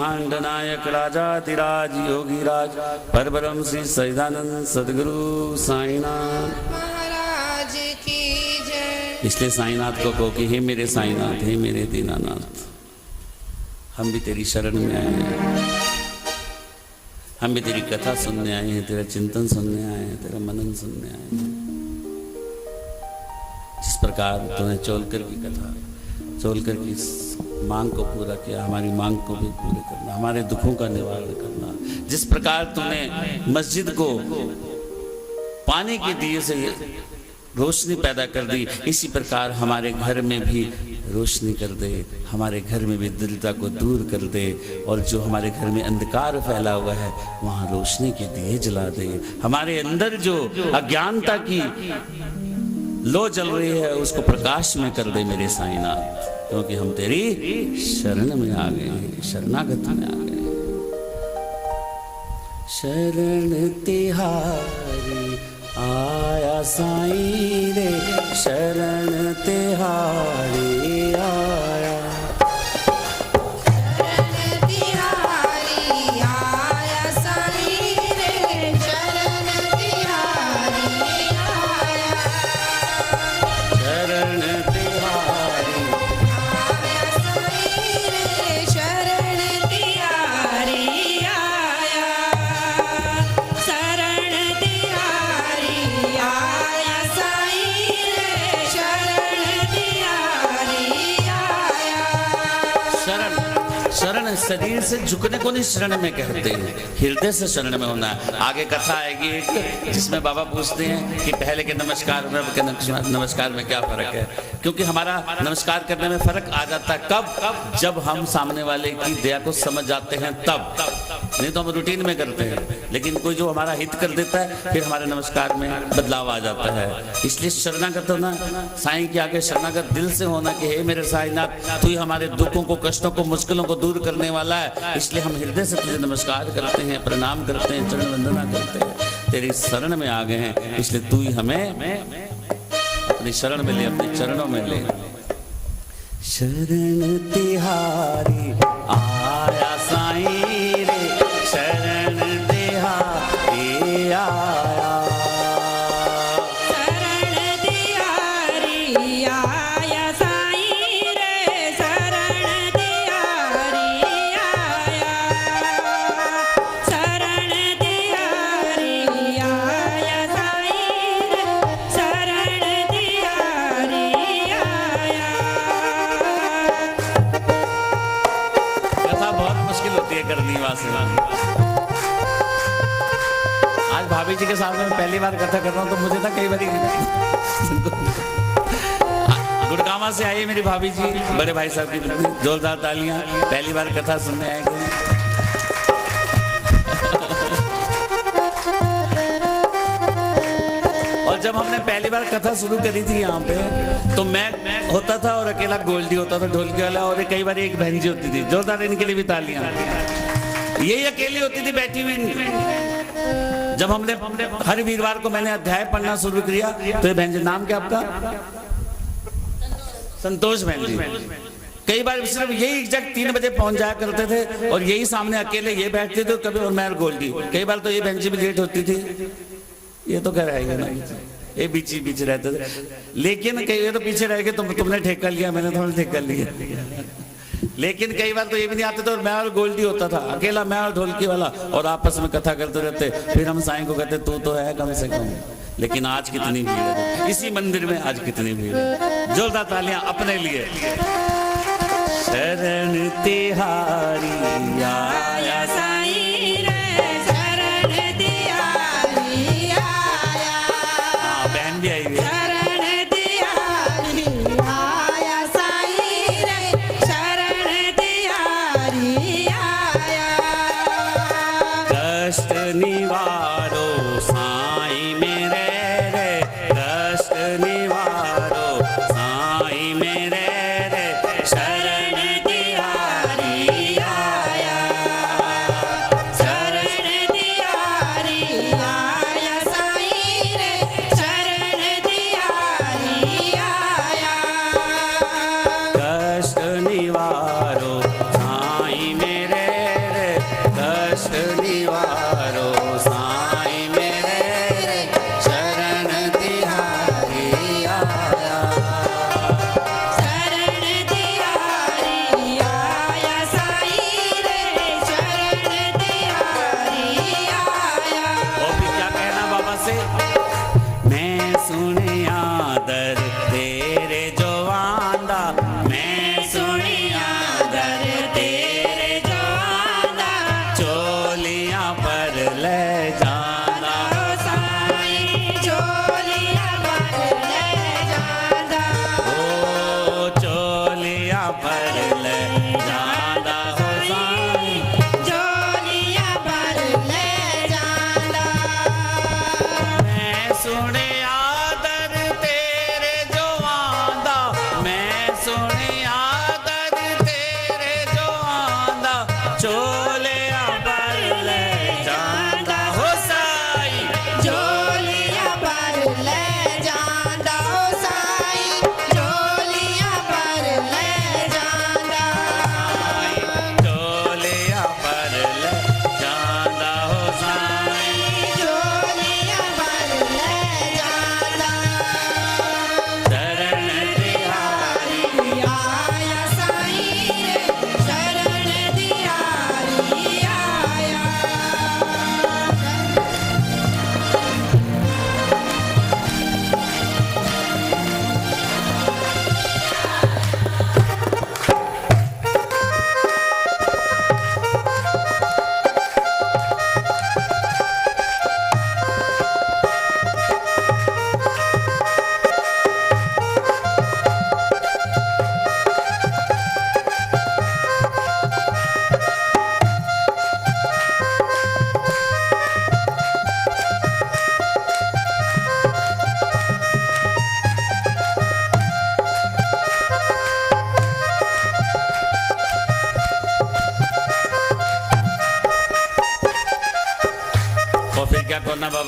ब्रह्मांड नायक राजाधिराज योगीराज परब्रह्म श्री सच्चिदानंद सदगुरु साईनाथ महाराज की जय। इसलिए साईनाथ को कहो कि हे मेरे साईनाथ, हे मेरे दीनानाथ, हम भी तेरी शरण में आए हैं, हम भी तेरी कथा सुनने आए हैं, तेरा चिंतन सुनने आए हैं, तेरा मनन सुनने आए हैं। जिस प्रकार तूने चोलकर की कथा, चोलकर की मांग को पूरा किया, हमारी मांग को भी पूरे करना, हमारे दुखों का निवारण करना। जिस प्रकार तूने मस्जिद को पानी के दिए से रोशनी पैदा कर दी, इसी प्रकार हमारे घर में भी रोशनी कर दे, हमारे घर में भी दरिद्रता को दूर कर दे, और जो हमारे घर में अंधकार फैला हुआ है वहाँ रोशनी के दिए जला दे। हमारे अंदर जो अज्ञानता की लो जल रही है उसको प्रकाश में कर दे मेरे साईनाथ, क्योंकि हम तेरी शरण में आ गए हैं, शरणागत में आ गए हैं। शरण तिहारी आया साईं रे, शरण तिहारी आया, शरण तिहारी आया साईं रे, शरण तिहारी आया, शरण तिहारी आया साईं रे, शरण तिहारी आया, शरण तिहारी आया साईं रे, शरण तिहारी आया। शरण, शरण शरीर से झुकने को नहीं शरण में कहते हैं, हृदय से शरण में होना है। आगे कथा आएगी एक जिसमें बाबा पूछते हैं कि पहले के नमस्कार में अब के नमस्कार में क्या फर्क है, क्योंकि हमारा नमस्कार करने में फर्क आ जाता है कब, जब हम सामने वाले की दया को समझ जाते हैं तब, नहीं तो हम रूटीन में करते हैं। लेकिन कोई जो हमारा हित कर देता है फिर हमारे नमस्कार में बदलाव आ जाता है। इसलिए शरणागत होना, साईं के आगे शरणागत दिल से होना कि हे मेरे साईनाथ, तू ही हमारे दुखों को, कष्टों को, मुश्किलों को दूर करने वाला है। इसलिए हम हृदय से तुझे नमस्कार करते हैं, प्रणाम करते हैं, चरण वंदना करते हैं, तेरी शरण में आ गए हैं। इसलिए तू ही हमें अपनी शरण में ले, अपने चरणों में ले। शरण तिहारी आया साईं रे, शरण तिहारी आया, शरण तिहारी आया साईं रे, शरण तिहारी आया, शरण तिहारी आया साईं रे, शरण तिहारी आया। कथा बहुत मुश्किल होती है करनी वासना। आज भाभी जी के सामने मैं पहली बार कथा कर रहा हूँ तो मुझे ना कई बार गुड़गांव से आई है मेरी भाभी जी, बड़े भाई साहब की पत्नी, जोरदार तालियां, पहली बार कथा सुनने आएंगे। और जब हमने पहली बार कथा शुरू करी थी यहाँ पे तो मैं होता था और अकेला गोल्डी होता था ढोलकी वाला, और कई बार एक बहन जी होती थी, जोरदार इनके लिए भी तालियां। यही अकेली होती थी बैठी हुई। जब हमने हर वीरवार को मैंने अध्याय पढ़ना शुरू किया तो ये बहन जी, नाम क्या आपका? संतोष बहन जी। कई बार सिर्फ यही एग्जैक्ट 3 बजे पहुंच जाया करते थे और यही सामने अकेले ये बैठते थे, कभी और मैं गोल्डी। कई बार तो ये बहन जी भी लेट होती थी, ये तो कह रहेगा ना, ये बीच रहते थे। लेकिन कई बार तो पीछे रह गए, तुमने ठेका लिया, मैंने थोड़ा ठेका लिया। लेकिन कई बार तो ये भी नहीं आते थे और मैं और गोल्डी होता था, अकेला मैं और ढोलकी वाला, और आपस में कथा करते रहते। फिर हम साईं को कहते तू तो है कम से कम। लेकिन आज कितनी भीड़ है इसी मंदिर में, आज कितनी भीड़ है। जोरदार तालियां अपने लिए। शरण तिहारी आया साईं रे, शरण तिहारी आया, बहन भी आई हुई है। शरण तिहारी आया साईं रे, शरण तिहारी आया, कष्ट निवारो साईं मेरे रे, कष्ट निवारो साईं मेरे रे, शरण तिहारी आया, शरण तिहारी आया साईं रे, शरण तिहारी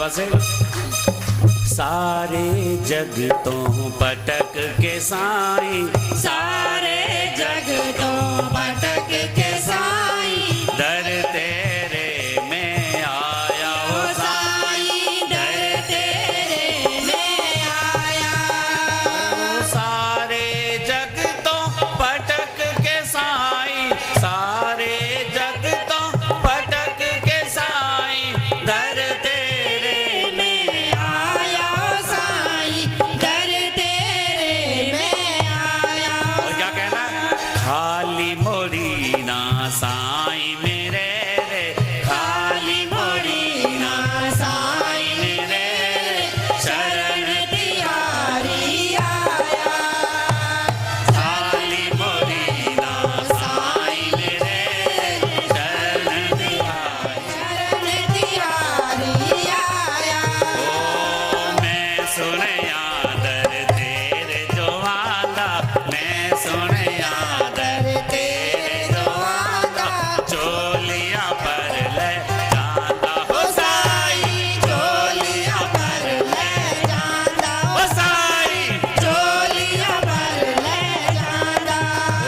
से सारे जग तो पटक के साईं, सारे जग तो भटक के साईं, दर तेरे में आया ओ साईं दर तेरे में आया। सारे जग तो पटक के साईं, सारे जग तो पटक के साईं, दर तेरे में आया ओ साईं दर तेरे में आया। और क्या कहना है? खाली मोड़ी ना साईं मेरे रे, खाली मोड़ी ना साईं मेरे रे, शरण तिहारी आया। खाली मोड़ी ना साईं मेरे रे, शरण तिहारी। शरण तिहारी आया। ओ मैं सुने आदर तेरे जो आंदा, मैं सुने आदर तेरे जो आंदा, चोलियां पर ले जांदा हो साईं, चोलियां पर ले जांदा हो साईं, चोलिया पर ले जांदा।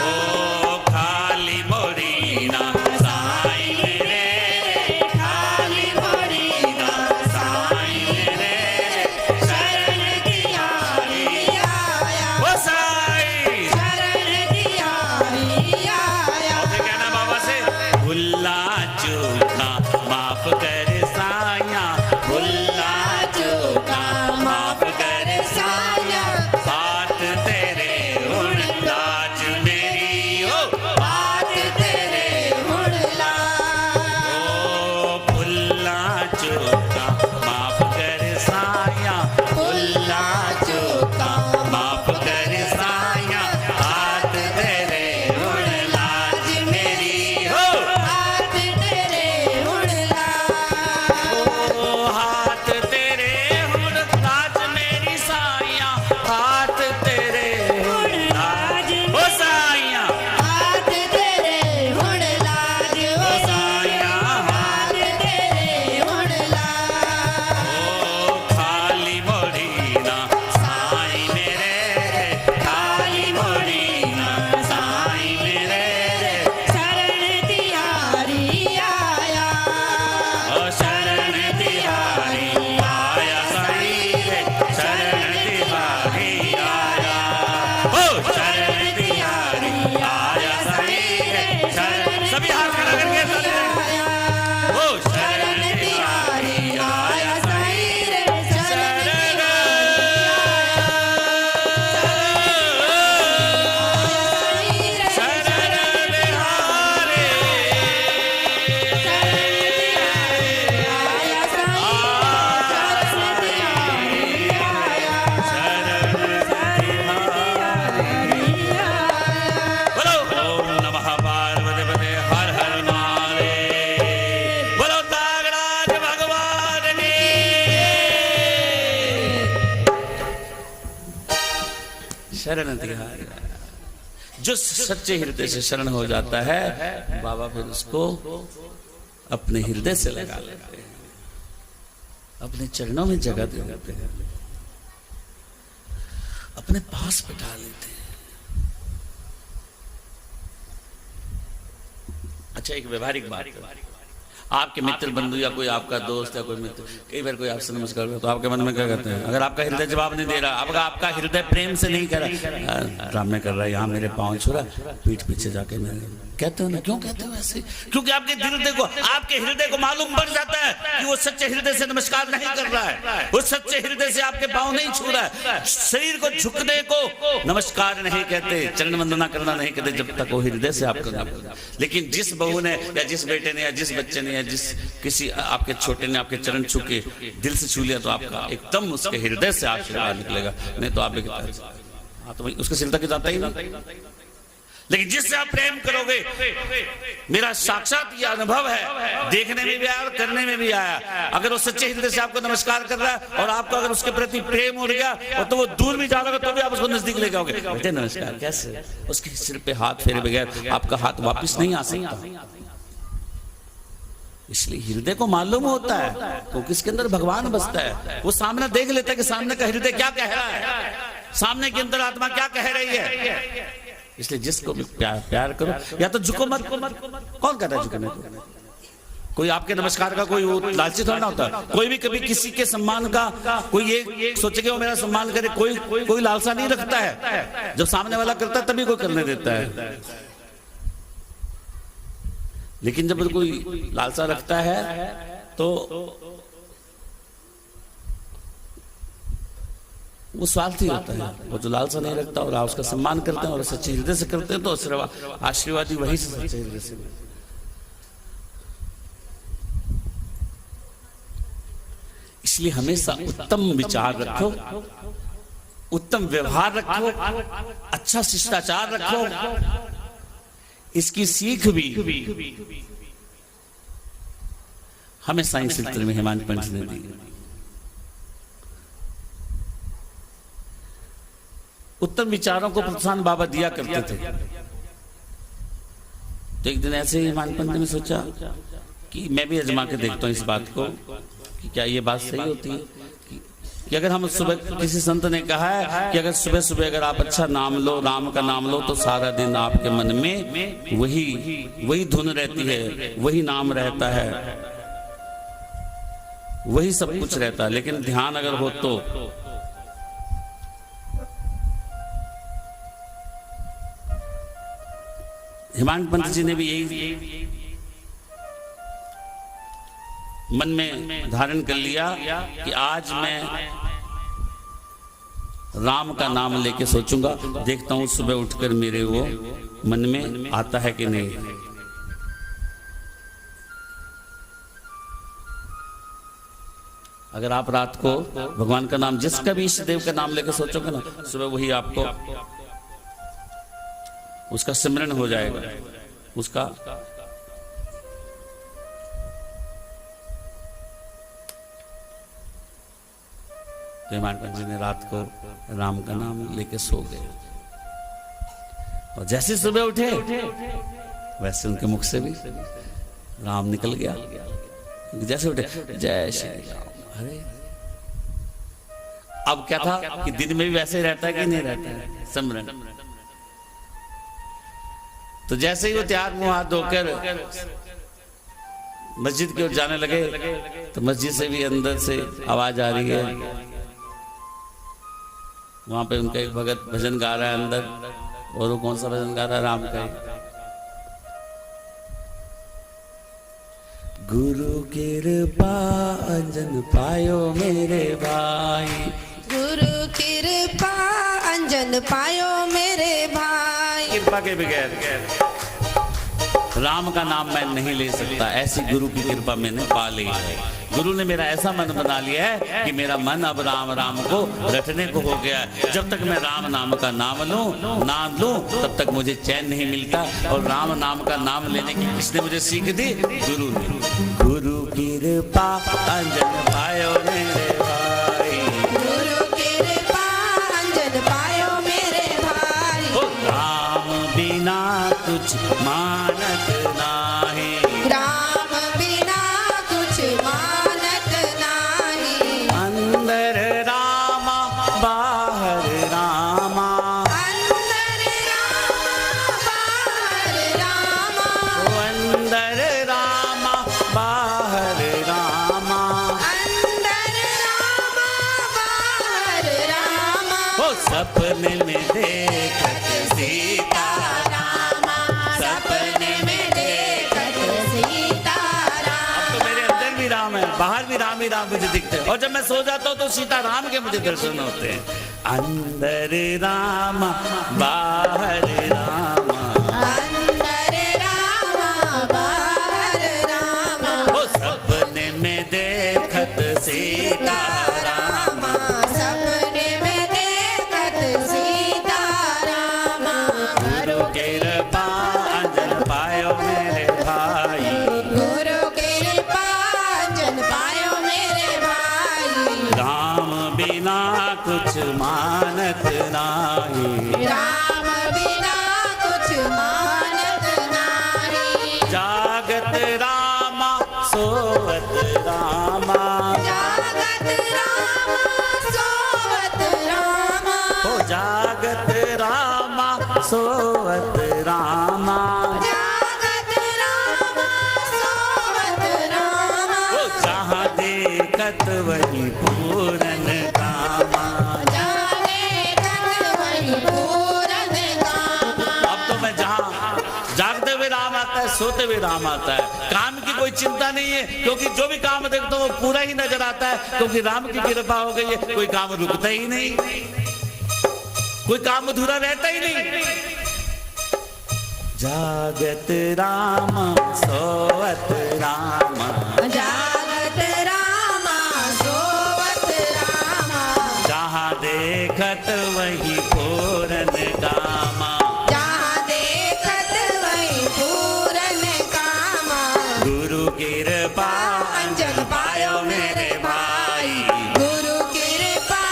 ओ खाली मोड़ी ना साईं मेरे रे, खाली मोड़ी ना साईं मेरे रे, शरण तिहारी आया। हो साईं। शरण तिहारी आया। और फिर कहना बाबा से, भुल्ला चूका माफ कर साया, भुल्ला चूका माफ कर साया, बात तेरे उन लाज मेरी हो, बात तेरे मुड़ ला। ओ भुल्ला चूका माफ कर साया, भुल्ला चूका माफ कर साया, बात तेरे उन लाज मेरी हो। हाथ तेरे मुड़ ला। ओ हाथ तेरे हुण लाज मेरी साइया, हाथ तेरे हुण लाज ओ साइया, हाथ तेरे मुड़ लाज ओ हो साइया, हाथ तेरे मुड़ ला। ओ खाली मोड़ी ना साईं मेरे रे, खाली मोड़ी ना साईं मेरे रे, शरण तिहारी आया। ओ शरण तिहारी आया साईं रे, शरण तिहारी आया, ओ शरण तिहारी आया साईं रे, शरण सभी हाथ खड़ा करके चले, ओ शरण तिहारी आया साईं रे, शरण शरण बिहारी बोलो ओम नमः पार्वती पते हर हर महादेव, बोलो नागराज भगवान की। शरण तिहारी, जो सच्चे हृदय से शरण हो जाता है बाबा फिर उसको अपने हृदय से लगा लेते हैं, अपने चरणों में जगह दे देते हैं, अपने पास बिठा लेते हैं। अच्छा, एक व्यवहारिक बात है। आपके मित्र बंधु या कोई आपका दोस्त या कोई मित्र कई बार कोई आपसे नमस्कार करता तो आपके मन में क्या कहते हैं? अगर आपका हृदय जवाब नहीं दे रहा, आपका हृदय प्रेम से नहीं कर रहा, ड्रामे कर रहा है, यहाँ मेरे पाँव छू रहा, पीठ पीछे जाके मैं कहते हो ना, क्यों कहते हो ऐसे? क्योंकि आपके हृदय को मालूम पड़ जाता है कि वो सच्चे हृदय से नमस्कार नहीं कर रहा है, वो सच्चे हृदय से आपके पाँव नहीं छू रहा है। शरीर को झुकने को नमस्कार नहीं कहते, चरण वंदना करना नहीं कहते जब तक वो हृदय से आपको ना बोले। लेकिन जिस बहू ने या जिस बेटे ने या जिस बच्चे ने या जिस किसी आपके छोटे ने आपके चरण छू के दिल से छू लिया तो आपका एकदम उसके हृदय से आशीर्वाद निकलेगा, नहीं तो आप हाँ तो उसके सिर तक जाता ही नहीं। लेकिन जिससे आप प्रेम करोगे, मेरा साक्षात ये अनुभव है, देखने में भी आया और करने में भी आया, अगर वो सच्चे हृदय से आपको नमस्कार कर रहा है और आपको अगर उसके प्रति प्रेम हो गया और तो वो दूर भी जा रहा तो भी आप उसको नजदीक ले जाओगे, बेटे नमस्कार कैसे, उसके सिर पे हाथ फेरे बगैर आपका हाथ वापस नहीं आ सकता। इसलिए हृदय को मालूम होता है तो किसके अंदर भगवान बसता है। वो सामने देख लेता है कि सामने का हृदय क्या कह रहा है, सामने के अंदर आत्मा क्या कह रही है। इसलिए जिसको भी प्यार करो, या तो झुको मत। कौन कहता है झुकने को? कोई आपके नमस्कार का कोई लालची थोड़ा ना होता। कोई भी कभी किसी के सम्मान का कोई ये सोचे कि वो मेरा सम्मान करे, कोई लालसा नहीं रखता है। जब सामने वाला करता है तभी कोई करने देता है। लेकिन जब कोई लालसा रखता है तो वो स्वार्थी होता है। वो जो लालसा नहीं रखता और आप उसका सम्मान करते हैं और सच्चे हृदय से करते हैं तो आशीर्वाद ही वही से सच्चे हृदय से। इसलिए हमेशा उत्तम विचार रखो, उत्तम व्यवहार रखो, अच्छा शिष्टाचार रखो। इसकी सीख भी हमें साइंस क्षेत्र में हिमांशु पंडित ने दी। उत्तम विचारों को प्रोत्साहन बाबा दिया करते थे। तो एक दिन ऐसे ही हिमांशु पंडित ने सोचा कि मैं भी आजमा के देखता हूं इस बात को कि क्या ये बात सही होती है कि अगर हम सुबह, किसी संत ने कहा है कि अगर सुबह सुबह अगर आप अच्छा नाम लो, राम का नाम लो, तो सारा दिन आपके मन में वही धुन रहती है, वही नाम रहता है, वही सब कुछ रहता है। लेकिन ध्यान अगर हो तो हिमांशु पंडित जी ने भी यही मन में धारण कर लिया कि आज मैं राम का नाम लेके सोचूंगा, देखता हूं सुबह उठकर मेरे वो मन में आता है कि नहीं। अगर आप रात को भगवान का नाम, जिसका भी इष्ट देव का नाम लेकर सोचोगे ना, सुबह वही आपको उसका सिमरन हो जाएगा। उसका तो हिमांशु पंडित जी ने रात को राम का नाम लेके सो गए और जैसे सुबह उठे वैसे उनके मुख से भी राम निकल गया। जैसे उठे जय श्री राम। अरे अब क्या था कि दिन में भी वैसे ही रहता है कि नहीं रहता है सिमरन। तो जैसे ही वो तैयार मुंह हाथ धोकर मस्जिद की ओर जाने लगे तो मस्जिद से भी अंदर से आवाज आ रही है। वहां पे उनका एक भगत भजन गा रहा है अंदर, और वो कौन सा भजन गा रहा है? राम का। गुरु कृपा अंजन पायो मेरे भाई, गुरु कृपा अंजन पायो मेरे भाई। कृपा के बगैर राम का नाम मैं नहीं ले सकता। ऐसी गुरु की कृपा मैंने पा ली है। गुरु ने मेरा ऐसा मन बना लिया है कि मेरा मन अब राम राम को रटने को हो गया। जब तक मैं राम नाम का नाम लूं तब तक मुझे चैन नहीं मिलता। और राम नाम का नाम लेने की किसने मुझे सीख दी? गुरु ने। गुरु कृपा अंजन पायो मेरे भाई, गुरु कृपा अंजन पायो मेरे भाई। राम बिना कुछ मानत नाही, राम बिना कुछ मानत नाही। अंदर रामा बाहर रामा, अंदर रामा बाहर रामा, अंदर रामा बाहर रामा, अंदर रामा बाहर रामा। वो सपने में देखत सीता रामा, सपने में देखत सीता राम। तो मेरे अंदर भी राम है, बाहर भी राम ही राम मुझे दिखते हैं। और जब मैं सो जाता हूँ तो सीता राम के मुझे दर्शन होते हैं। अंदर रामा बाहर रामा, अंदर रामा बाहर रामा। वो सपने में देखत सीता रामा, सपने में देखत सीता रामा। गुरु कृपा अंजन पायो मेरे भाई, गुरु कृपा अंजन पायो मेरे भाई। राम बिना कुछ मानत नाही, राम बिना कुछ मानत नाही। जागत रामा सो हो जागत रामा सोवत रामा, जागत रामा सोवत रामा, हो जहाँ देखत वही पूरन कामा। अब तो मैं जहाँ जागते हुए राम आता है, सोते हुए राम आता है, काम की कोई चिंता नहीं है, क्योंकि जो भी काम देखता हूँ वो पूरा ही नजर आता है, क्योंकि राम की कृपा हो गई है, कोई काम रुकता ही नहीं, कोई काम अधूरा रहता ही नहीं। जागत राम सोवत राम, जागत रामा सोवत रामा, जहाँ देखत वही पूरन कामा। जहाँ देखत वही पूरन कामा, गुरु कृपा अंजन पायो मेरे भाई, गुरु कृपा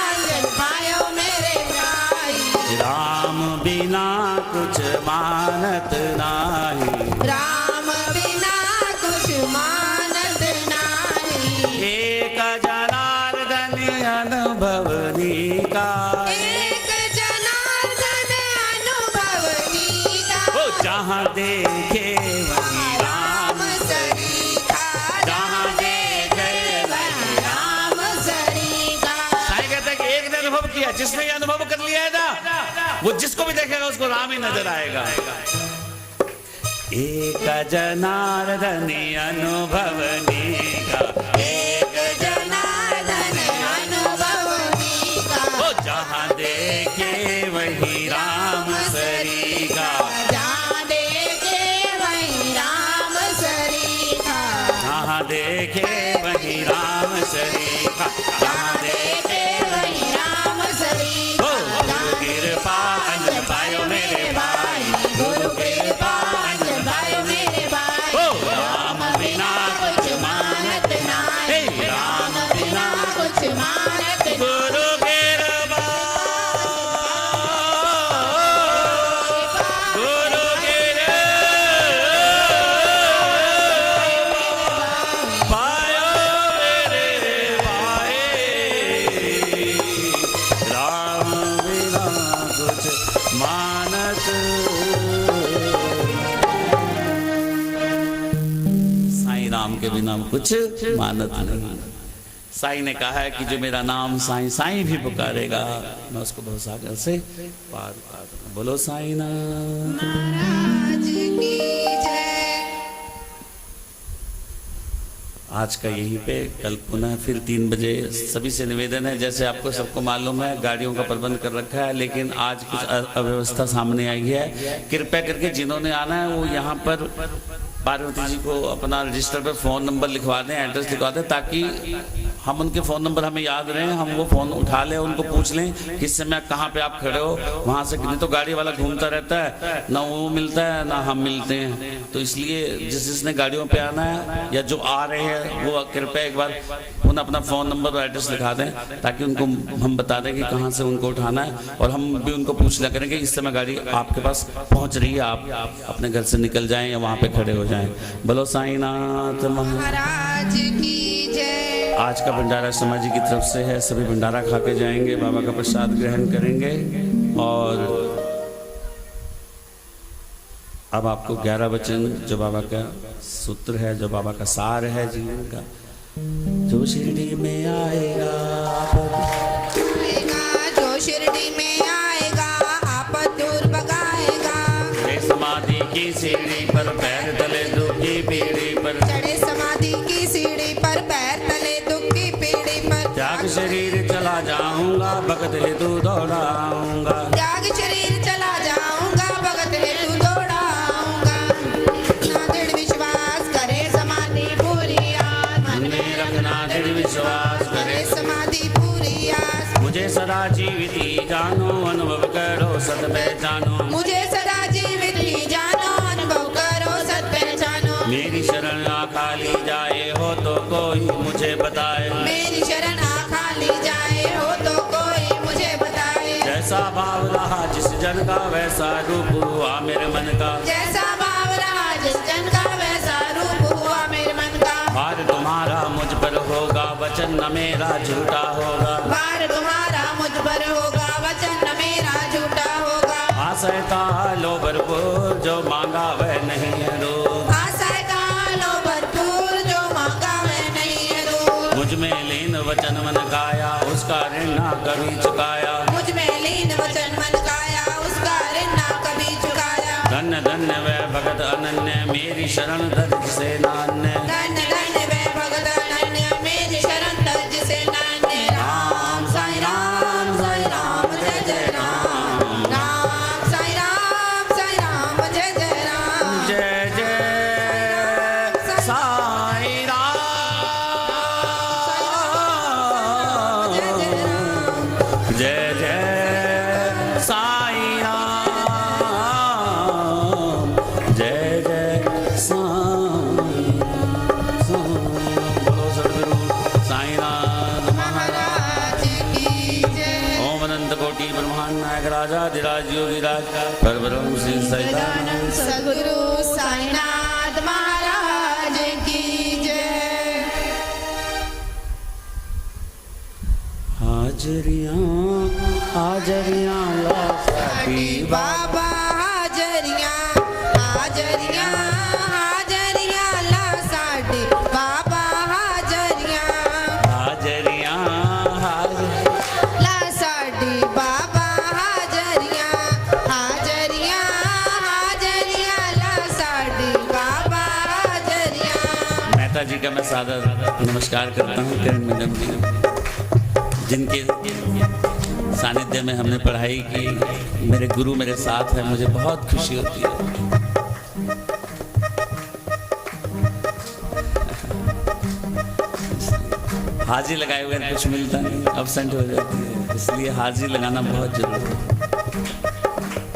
अंजन पायो मेरे भाई। राम बिना कुछ मानत नाही, राम बिना कुछ मानत नाही, एक जनार्दन अनुभवनी का, एक जनार्दन अनुभवनी का, वो जहाँ देखे वही राम, राम सरीखा, जहाँ देखे वही राम सरीखा। साईं कहते हैं कि एक ने अनुभव किया, जिसने ये अनुभव कर लिया है ना, वो जिसको भी देखेगा उसको राम ही नजर आएगा। एक जनार्दन अनुभवनी का, एक जनार्दन अनुभवनी का, वो जहाँ देखे वही राम सरीखा, जहाँ देखे वही राम सरीखा, जहाँ देखे वही राम सरीखा, जहाँ देखे वही राम सरीखा। ओ गुरु कृपा अंजन पायो मेरे भाई, गुरु कृपा अंजन पायो मेरे भाई, ओ राम बिना कुछ मानत नाही, हे राम बिना कुछ मानत नाही। गुरु कृपा, गुरु कृपा पायो मेरे भाई, राम बिना कुछ मानत। साईं राम के बिना कुछ मानत नहीं। साईं ने कहा है कि जो मेरा नाम साईं साईं भी पुकारेगा, मैं उसको भवसागर से पार उतार दूंगा। बोलो साईं नाथ। महाराज की जय। आज का यहीं पे, कल पुनः फिर 3 बजे। सभी से निवेदन है, जैसे आपको सबको मालूम है गाड़ियों का प्रबंध कर रखा है, लेकिन आज कुछ अव्यवस्था सामने आई है। कृपया करके जिन्होंने आना है वो यहाँ पर पार्वती जी को अपना रजिस्टर पर फ़ोन नंबर लिखवा दें, एड्रेस लिखवा दें, ताकि हम उनके फ़ोन नंबर हमें याद रहें, हम वो फ़ोन उठा लें, उनको पूछ लें कि इस समय कहाँ पे आप खड़े हो, वहाँ से। नहीं तो गाड़ी वाला घूमता रहता है, ना वो मिलता है ना हम मिलते हैं। तो इसलिए जिसने गाड़ियों पे आना है या जो आ रहे हैं वो कृपया एक बार उन्हें अपना फ़ोन नंबर और एड्रेस लिखा दें, ताकि उनको हम बता दें कि कहाँ से उनको उठाना है, और हम भी उनको पूछ लिया करेंगे इस समय गाड़ी आपके पास पहुँच रही है, आप अपने घर से निकल जाएँ या वहाँ पर खड़े हो जाएँ। बोलो साईं नाथ महाराज की जय। आज का भंडारा शर्मा जी की तरफ से है, सभी भंडारा खा के जाएंगे, बाबा का प्रसाद ग्रहण करेंगे। और अब आपको 11 वचन जो बाबा का सूत्र है, जो बाबा का सार है जीवन का, जो शिरडी में आएगा जो शिरडी में आएगा आपद दूर भगाएगा। समाधि की सीढ़ी पर पैर तले दुख की पीढ़ी पर, चढ़े समाधि की सीढ़ी पर पैर तले दुख की पीढ़ी पर। त्याग शरीर चला जाऊंगा भगत हेतु दौड़ाऊंगा, त्याग शरीर चला जाऊंगा भगत हेतु दौड़ाऊंगा। ना दृढ़ विश्वास करे समाधि पूरी आस, मन में रखना दृढ़ विश्वास करे समाधि पूरी आस। मुझे सदा जीवित ही जानो, अनुभव करो सत पहचानो, मुझे सदा जीवित ही जानो, अनुभव करो सत पहचानो। मेरी शरण आ खाली जाए हो तो कोई मुझे बताए, मेरी शरण आ खाली जाए हो तो कोई मुझे बताए। जैसा भाव रहा जिस जन का वैसा रूप हुआ मेरे मन का, जैसा भाव रहा जिस जन का वैसा रूप हुआ मेरे मन का। भार तुम्हारा मुझ पर होगा वचन न मेरा झूठा होगा, भार तुम्हारा मुझ पर होगा वचन आशय का लो भरपूर जो मांगा वह नहीं है रोग। आशय का लो भरपूर जो मांगा वह नहीं है रोग। मुझ में लीन वचन मन काया उसका ऋण ना कभी चुकाया। मुझ में लीन वचन मन काया उसका ऋण ना कभी चुकाया। धन्य धन्य वह भगत अनन्य मेरी शरण धर से नान्य। धन्य धन्य वह भगत अनन्य मेरी शरण धर जिसे नान्य। राम साई राम जय जय राम। राम साई राम जय जय राम। जय जय साई राम। जय जय राम। जय जय साई राम। जय जय साई बोलो सद्गुरु साईनाथ महाराज की जय। ओम अनंत कोटि ब्रह्मांड नायक राजाधिराज योगिराज परब्रह्म श्री सच्चिदानंद सद्गुरु साईनाथ महाराज की जय। हाजरियां हाजरियां लासाटी बाबा हाजरियां हाजरियां हाजरियां ला साडी बाबा हाजरियां हाजरियां ला साडी बाबा हाजरियां हाजरियां हाजरियां ला साडी बाबा हाजरियां। मेहता जी का मैं सादर नमस्कार करता हूँ। किरण मैडम जी जिनके सानिध्य में हमने पढ़ाई की, मेरे गुरु मेरे साथ है, मुझे बहुत खुशी होती है। हाजिरी लगाए हुए कुछ मिलता नहीं, अब्सेंट हो जाती है, इसलिए हाजिरी लगाना बहुत जरूरी है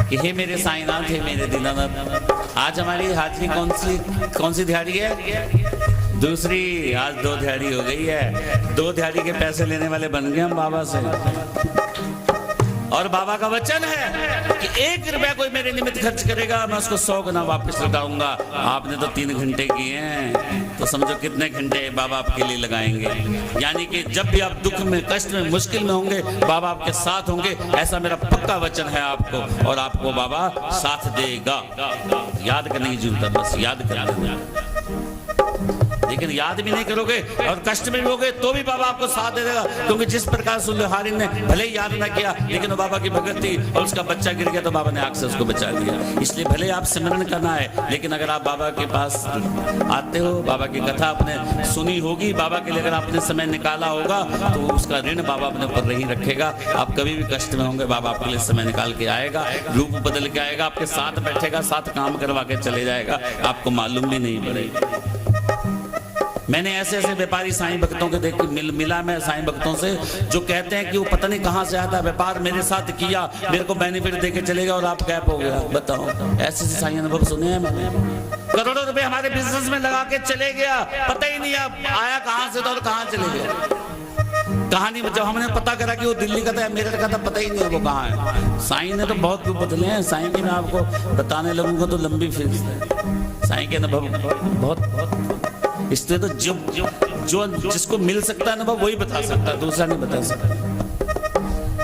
कि हे मेरे साईनाथ, हे मेरे दीनानाथ। आज हमारी हाजिरी कौन सी दिहाड़ी है? दूसरी। आज 2 दिहाड़ी हो गई है। 2 दिहाड़ी के पैसे लेने वाले बन गए हम बाबा से। और बाबा का वचन है कि 1 रुपया कोई मेरे निमित्त खर्च करेगा मैं उसको 100 गुना वापस लौटाऊंगा। आपने तो 3 घंटे किए हैं, तो समझो कितने घंटे बाबा आपके लिए लगाएंगे। यानी कि जब भी आप दुख में, कष्ट में, मुश्किल में होंगे, बाबा आपके साथ होंगे, ऐसा मेरा पक्का वचन है आपको। और आपको बाबा साथ देगा। याद करने की जरूरत है, बस याद करना। लेकिन याद भी नहीं करोगे और कष्ट में भी होगे तो भी बाबा आपको साथ दे देगा। क्योंकि जिस प्रकार सुल्हारिन ने भले ही याद ना किया, लेकिन वो बाबा की भगत थी और उसका बच्चा गिर गया तो बाबा ने आग से उसको बचा दिया। इसलिए भले आप सिमरन करना है, लेकिन अगर आप बाबा के पास आते हो, बाबा की कथा आपने सुनी होगी, बाबा के लिए अगर आपने समय निकाला होगा, तो उसका ऋण बाबा अपने ऊपर नहीं रखेगा। आप कभी भी कष्ट में होंगे, बाबा आपके लिए समय निकाल के आएगा, रूप बदल के आएगा, आपके साथ बैठेगा, साथ काम करवा के चले जाएगा, आपको मालूम भी नहीं पड़ेगा। मैंने ऐसे ऐसे व्यापारी साईं भक्तों के देख मिला मैं साईं भक्तों से, जो कहते हैं कि वो पता नहीं कहां से आता है, व्यापार मेरे साथ किया, मेरे को बेनिफिट देके चलेगा और आप गैप हो गया। बताओ, ऐसे ऐसे साईं अनुभव सुने हैं मैंने। करोड़ों रुपए हमारे बिजनेस में लगा के चले गया, पता ही नहीं आया कहां से था और कहां चले गया। कहानी जब हमने पता करा कि वो दिल्ली का था, मेरठ का था, पता ही नहीं है वो कहाँ है। साईं ने तो बहुत रूप बदले हैं। साईं की मैं आपको बताने लगूंगा तो लंबी फीस है। साईं के अनुभव बहुत इसलिए तो जो जिसको मिल सकता है अनुभव वही बता सकता है, दूसरा नहीं बता सकता।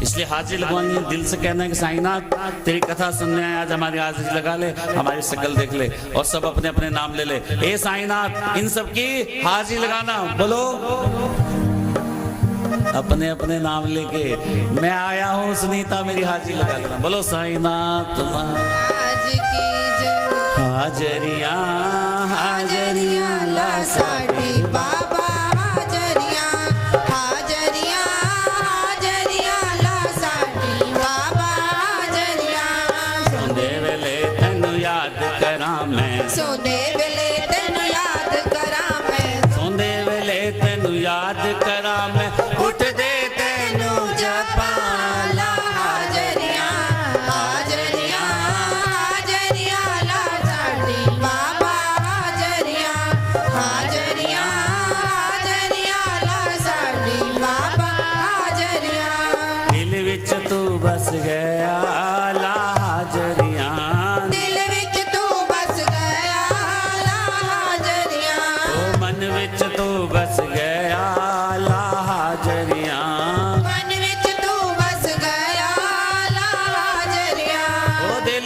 इसलिए हाजिरी लगवानी है, दिल से कहना है कि साईनाथ तेरी कथा सुनने आए, आज हमारी हाजिरी लगा ले, हमारी शक्ल देख ले और सब अपने अपने नाम ले ले। हे साईनाथ, इन सब की हाजिरी लगाना। बोलो, अपने अपने नाम लेके मैं आया हूँ, सुनीता मेरी हाजिरी लगा देना। बोलो साईनाथ आज की जय। हाजरियां हाजरियां ला साडी बाबा हाजरियां हाजरियां हाजरियां ला साडी बाबा हाजरियां। सोंदे वेले तेनु याद करा मैं, सोंदे वेले तेनु याद करा मैं, सोंदे वेले तेनु याद करा मैं, उठ दे तेनु जपा। ला हाजरियां हाजरियां हाजरियां ला साडी बाबा हाजरियां हाजरियां हाजरियां ला साडी बाबा हाजरियां। दिल विच तू बस गया ला हाजरियां, दिल विच तू बस गया ला हाजरियां, ओ मन विच तू बस गया ला हाजरियां, मन विच तू बस गया ला हाजरियां, ओ दिल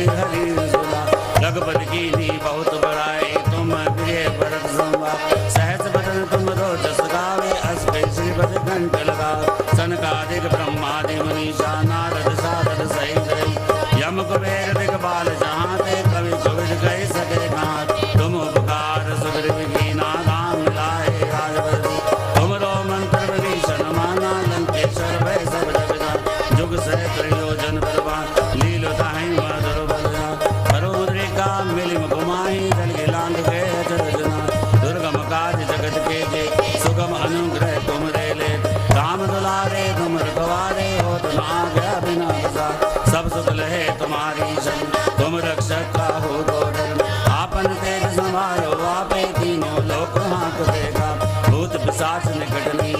श्री हरि सुना। रघुपति की नी बहुत बड़ाई, तुम प्रिय भरत संवाद। सहस बदन तुम रोजस गावे, अस पे श्रीपद कंठ लगाओ। सनकादिक ब्रह्मादि मनीषा, नारद सारद सहित रही। यम कुबेर दिगपाल जहाँ ते, कवि सुविद कहि सके कहाँ। तुम उपकार सुग्रीव कीना, राम मिलाए राजपति। तुमरो मंत्र विभीषण माना, लंकेश्वर भय सब जग जान। जुग सहस्र योजन बलवान, लीलो ताहि मधुर बलवान। करोद्रिका मिलि मुखमाहि, जल गिलांग गए अचरज नाथ। दुर्गम काज जगत के जे, सुगम अनुग्रह तुम रे ले। राम दुलारे तुम रखवारे, होत न आज्ञा बिना बसात। सब सुख लहे तुम्हारी शरण, तुम रक्षक काहू को डर। आपन तेज संभालो आपे, तीनों लोक हाँकते काप। भूत पिशाच निकट नहीं,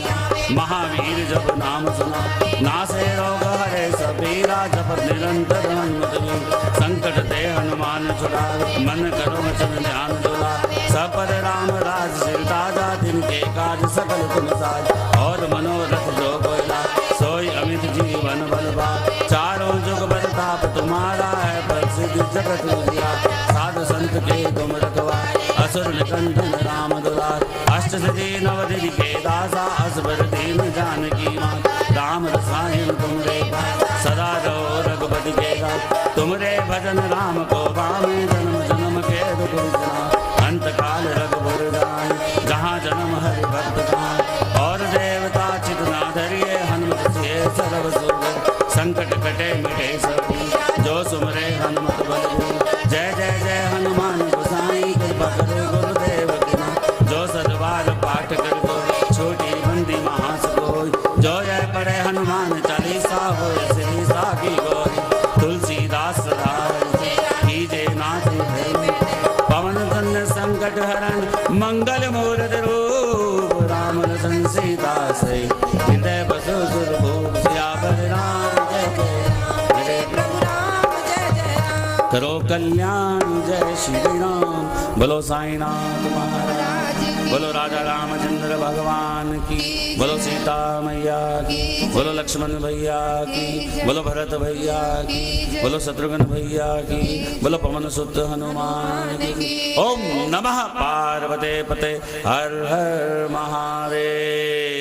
महावीर जब नाम सुना। नासे रोग हरे सब पीरा, जपत निरंतर हनुमत वीर। संकट ते हनुमान छुड़ावे, मन करो वचन ध्यान दुला। सब पर राम राज सिर ताजा, तिनके काज सकल तुम साज। और मनोरथ जो कोयला, सोई अमित जीवन बलवा। चारों जुग बरताप तुम्हारा है, प्रसिद्ध जगत उजियार। साधु संत के तुम रखवा, असुर निकंदन राम दुलार। अष्ट सिद्धि नवनिधि के दासा, असबर दीन जानकी मात। राम रसायन तुमरे पास, सदा रहो रघुपति के दास। तुमरे भजन राम को पावे, जन्म जन्म के दुख विसराय। अंत काल रघुबर जाय, जहाँ जन्म हरि भक्त का। और देवता चित ना धरिए, हनुमत से सर्व सुख। संकट कटे मिटे सब, जो सुमरे हनुमत बल। जय जय जय हनुमान गोसाई, कृपा करे गुरुदेव की नाथ। जो सदबार पाठ कर को, छोटी बंदी महासुकोई। जो जय पढ़े हनुमान चालीसा, हो श्री साखी गोरी। तुलसीदास सदा कीजे नाथ है, पवन तनय संकट हरण। मंगल मूर्त रूप, राम लखन सीता सही। हृदय बसु सुरभूप, सियावर रामचंद्र जय जय। राम जय जय राम। करो कल्याण जय श्री राम। बोलो साईनाथ महाराज, बोलो राजा रामचंद्र भगवान की। बोलो सीता मैया की, बोलो लक्ष्मण भैया की, बोलो भरत भैया की, बोलो शत्रुघ्न भैया की, बोलो पवन सुत हनुमान की। ओम नमः पार्वते पते, हर हर महादेव।